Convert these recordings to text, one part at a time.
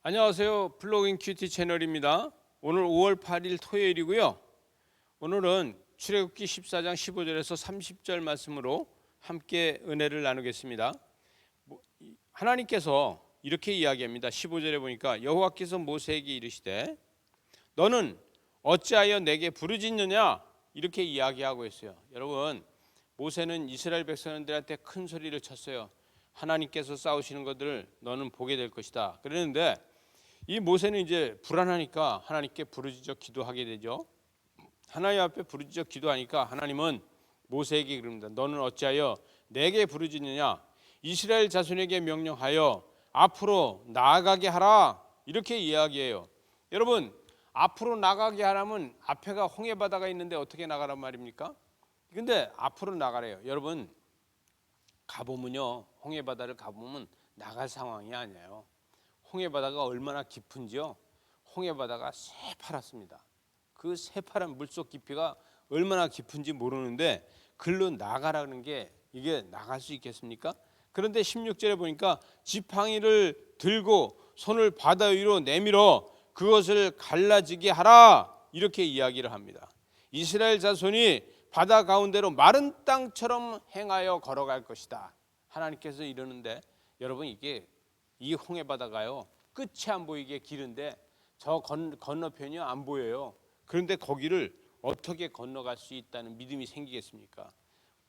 안녕하세요. 플로깅 큐티 채널입니다. 오늘 5월 8일 토요일이고요. 오늘은 출애굽기 14장 15절에서 30절 말씀으로 함께 은혜를 나누겠습니다. 하나님께서 이렇게 이야기합니다. 15절에 보니까 여호와께서 모세에게 이르시되 너는 어찌하여 내게 부르짖느냐 이렇게 이야기하고 있어요. 여러분, 모세는 이스라엘 백성들한테 큰 소리를 쳤어요. 하나님께서 싸우시는 것들을 너는 보게 될 것이다. 그랬는데 이 모세는 이제 불안하니까 하나님께 부르짖어 기도하게 되죠. 하나님 앞에 부르짖어 기도하니까 하나님은 모세에게 그럽니다. 너는 어찌하여 내게 부르짖느냐? 이스라엘 자손에게 명령하여 앞으로 나아가게 하라. 이렇게 이야기해요. 여러분, 앞으로 나가게 하라면 앞에가 홍해바다가 있는데 어떻게 나가란 말입니까? 근데 앞으로 나가래요. 여러분, 가보면요, 홍해바다를 가보면 나갈 상황이 아니에요. 홍해바다가 얼마나 깊은지요? 홍해바다가 새파랗습니다. 그 새파란 물속 깊이가 얼마나 깊은지 모르는데 글로 나가라는 게 이게 나갈 수 있겠습니까? 그런데 16절에 보니까 지팡이를 들고 손을 바다 위로 내밀어 그것을 갈라지게 하라 이렇게 이야기를 합니다. 이스라엘 자손이 바다 가운데로 마른 땅처럼 행하여 걸어갈 것이다. 하나님께서 이러는데 여러분, 이게 이 홍해바다가요 끝이 안 보이게 길은데 저 건너편이 안 보여요. 그런데 거기를 어떻게 건너갈 수 있다는 믿음이 생기겠습니까?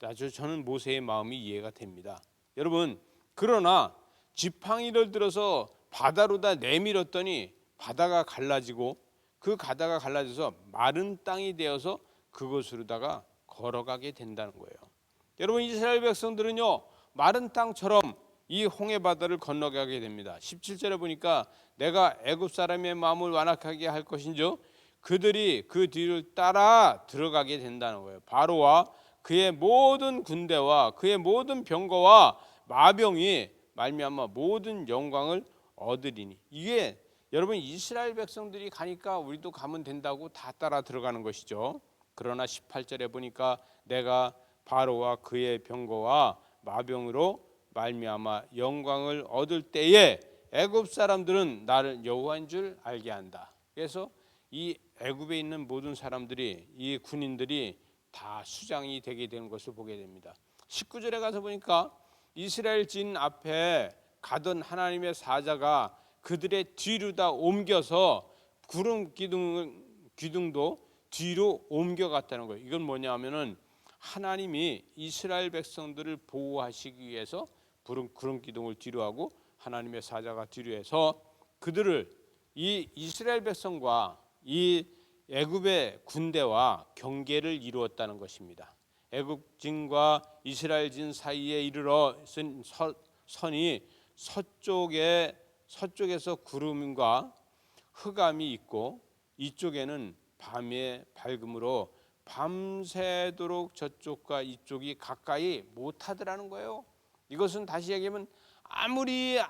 아주 저는 모세의 마음이 이해가 됩니다. 여러분, 그러나 지팡이를 들어서 바다로다 내밀었더니 바다가 갈라지고 그 바다가 갈라져서 마른 땅이 되어서 그곳으로다가 걸어가게 된다는 거예요. 여러분, 이스라엘 백성들은요 마른 땅처럼 이 홍해바다를 건너가게 됩니다. 17절에 보니까 내가 애굽 사람의 마음을 완악하게 할 것인즉 그들이 그 뒤를 따라 들어가게 된다는 거예요. 바로와 그의 모든 군대와 그의 모든 병거와 마병이 말미암아 모든 영광을 얻으리니. 이게 여러분, 이스라엘 백성들이 가니까 우리도 가면 된다고 다 따라 들어가는 것이죠. 그러나 18절에 보니까 내가 바로와 그의 병거와 마병으로 말미암아 영광을 얻을 때에 애굽 사람들은 나를 여호와인 줄 알게 한다. 그래서 이 애굽에 있는 모든 사람들이, 이 군인들이 다 수장이 되게 되는 것을 보게 됩니다. 19절에 가서 보니까 이스라엘 진 앞에 가던 하나님의 사자가 그들의 뒤로 다 옮겨서 구름 기둥도 뒤로 옮겨갔다는 거예요. 이건 뭐냐면은 하나님이 이스라엘 백성들을 보호하시기 위해서 구름 기둥을 뒤로 하고 하나님의 사자가 뒤로 해서 그들을 이 이스라엘 백성과 이 애굽의 군대와 경계를 이루었다는 것입니다. 애굽진과 이스라엘진 사이에 이르러 쓴 선이 서쪽에서 구름과 흑암이 있고 이쪽에는 밤의 밝음으로 밤새도록 저쪽과 이쪽이 가까이 못하더라는 거예요. 이것은 다시 얘기하면 아무리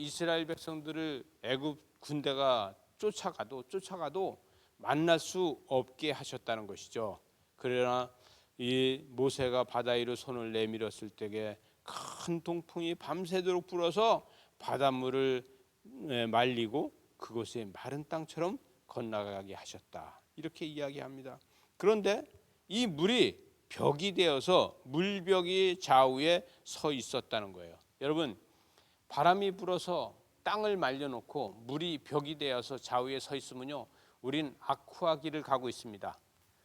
이스라엘 백성들을 애굽 군대가 쫓아가도 만날 수 없게 하셨다는 것이죠. 그러나 이 모세가 바다 위로 손을 내밀었을 때에 큰 동풍이 밤새도록 불어서 바닷물을 말리고 그곳에 마른 땅처럼 건너가게 하셨다. 이렇게 이야기합니다. 그런데 이 물이 벽이 되어서 물벽이 좌우에 서 있었다는 거예요. 여러분, 바람이 불어서 땅을 말려놓고 물이 벽이 되어서 좌우에 서 있으면요, 우린 아쿠아길을 가고 있습니다.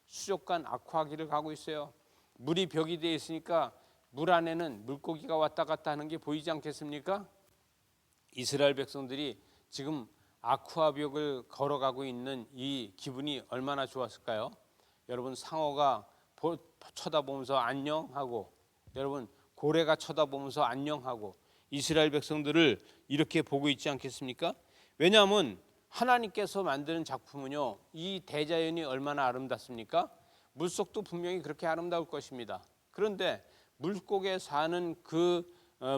수족관 아쿠아길을 가고 있어요. 물이 벽이 되어 있으니까 물 안에는 물고기가 왔다 갔다 하는 게 보이지 않겠습니까? 이스라엘 백성들이 지금 아쿠아벽을 걸어가고 있는 이 기분이 얼마나 좋았을까요? 여러분, 상어가 쳐다보면서 안녕하고, 여러분 고래가 쳐다보면서 안녕하고 이스라엘 백성들을 이렇게 보고 있지 않겠습니까? 왜냐하면 하나님께서 만드는 작품은요, 이 대자연이 얼마나 아름답습니까? 물속도 분명히 그렇게 아름다울 것입니다. 그런데 물고기에 사는 그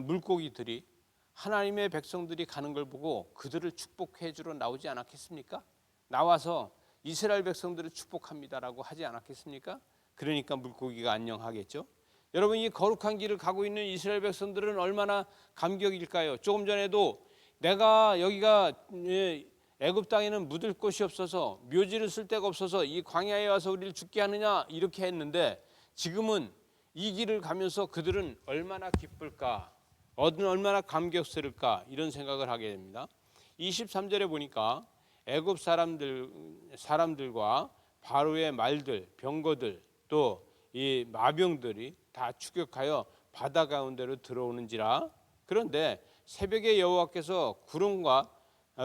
물고기들이 하나님의 백성들이 가는 걸 보고 그들을 축복해 주러 나오지 않았겠습니까? 나와서 이스라엘 백성들을 축복합니다라고 하지 않았겠습니까? 그러니까 물고기가 안녕하겠죠. 여러분, 이 거룩한 길을 가고 있는 이스라엘 백성들은 얼마나 감격일까요? 조금 전에도 내가 여기가 애굽 땅에는 묻을 곳이 없어서 묘지를 쓸 데가 없어서 이 광야에 와서 우리를 죽게 하느냐 이렇게 했는데 지금은 이 길을 가면서 그들은 얼마나 기쁠까, 얼마나 감격스러울까 이런 생각을 하게 됩니다. 23절에 보니까 애굽 사람들과 바로의 말들, 병거들 또 이 마병들이 다 추격하여 바다 가운데로 들어오는지라. 그런데 새벽에 여호와께서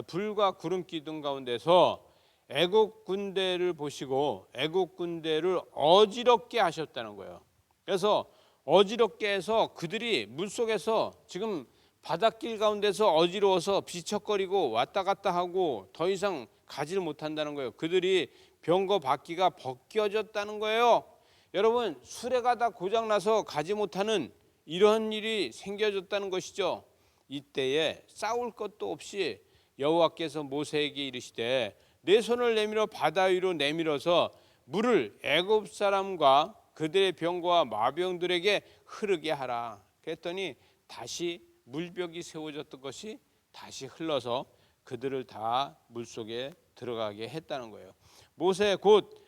불과 구름 기둥 가운데서 애국 군대를 보시고 애국 군대를 어지럽게 하셨다는 거예요. 그래서 어지럽게 해서 그들이 물속에서 지금 바닷길 가운데서 어지러워서 비척거리고 왔다 갔다 하고 더 이상 가지를 못한다는 거예요. 그들이 병거 바퀴가 벗겨졌다는 거예요. 여러분, 수레가 고장나서 가지 못하는 이런 일이 생겨졌다는 것이죠. 이때에 싸울 것도 없이 여호와께서 모세에게 이르시되 내 손을 내밀어 바다 위로 내밀어서 물을 애굽 사람과 그들의 병거와 마병들에게 흐르게 하라. 그랬더니 다시 물벽이 세워졌던 것이 다시 흘러서 그들을 다 물속에 들어가게 했다는 거예요. 모세 곧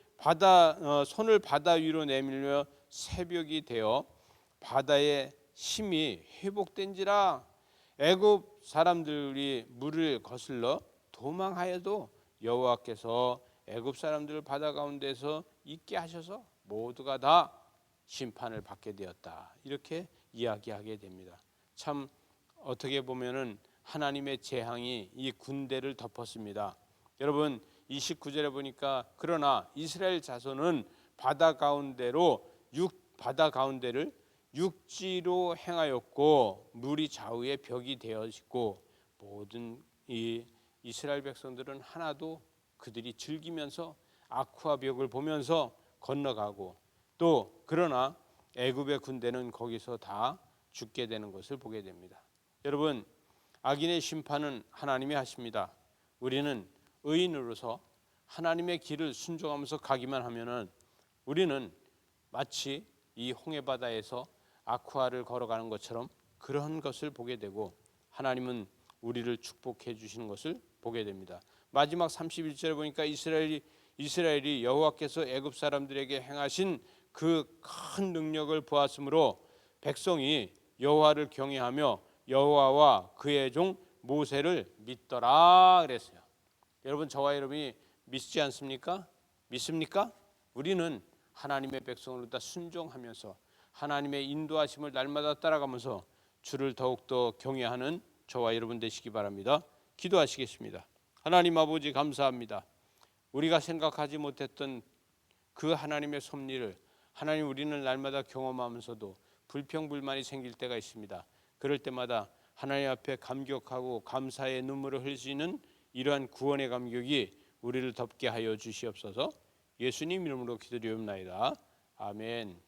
손을 바다 위로 내밀며 새벽이 되어 바다의 힘이 회복된지라. 애굽 사람들이 물을 거슬러 도망하여도 여호와께서 애굽 사람들을 바다 가운데서 있게 하셔서 모두가 다 심판을 받게 되었다. 이렇게 이야기하게 됩니다. 참 어떻게 보면은 하나님의 재앙이 이 군대를 덮었습니다. 여러분 29절에 보니까 그러나 이스라엘 자손은 바다 가운데를 육지로 행하였고 물이 좌우에 벽이 되어지고 모든 이 이스라엘 백성들은 하나도 그들이 즐기면서 아쿠아 벽을 보면서 건너가고 또 그러나 애굽의 군대는 거기서 다 죽게 되는 것을 보게 됩니다. 여러분 악인의 심판은 하나님이 하십니다. 우리는 의인으로서 하나님의 길을 순종하면서 가기만 하면은 우리는 마치 이 홍해바다에서 아쿠아를 걸어가는 것처럼 그런 것을 보게 되고 하나님은 우리를 축복해 주시는 것을 보게 됩니다. 마지막 31절에 보니까 이스라엘이 여호와께서 애굽 사람들에게 행하신 그 큰 능력을 보았으므로 백성이 여호와를 경외하며 여호와와 그의 종 모세를 믿더라 그랬어요. 여러분 저와 여러분이 믿지 않습니까? 믿습니까? 우리는 하나님의 백성으로 다 순종하면서 하나님의 인도하심을 날마다 따라가면서 주를 더욱더 경외하는 저와 여러분 되시기 바랍니다. 기도하시겠습니다. 하나님 아버지 감사합니다. 우리가 생각하지 못했던 그 하나님의 섭리를 하나님 우리는 날마다 경험하면서도 불평불만이 생길 때가 있습니다. 그럴 때마다 하나님 앞에 감격하고 감사의 눈물을 흘릴 수 있는 이러한 구원의 감격이 우리를 덮게 하여 주시옵소서. 예수님 이름으로 기도드리옵나이다. 아멘.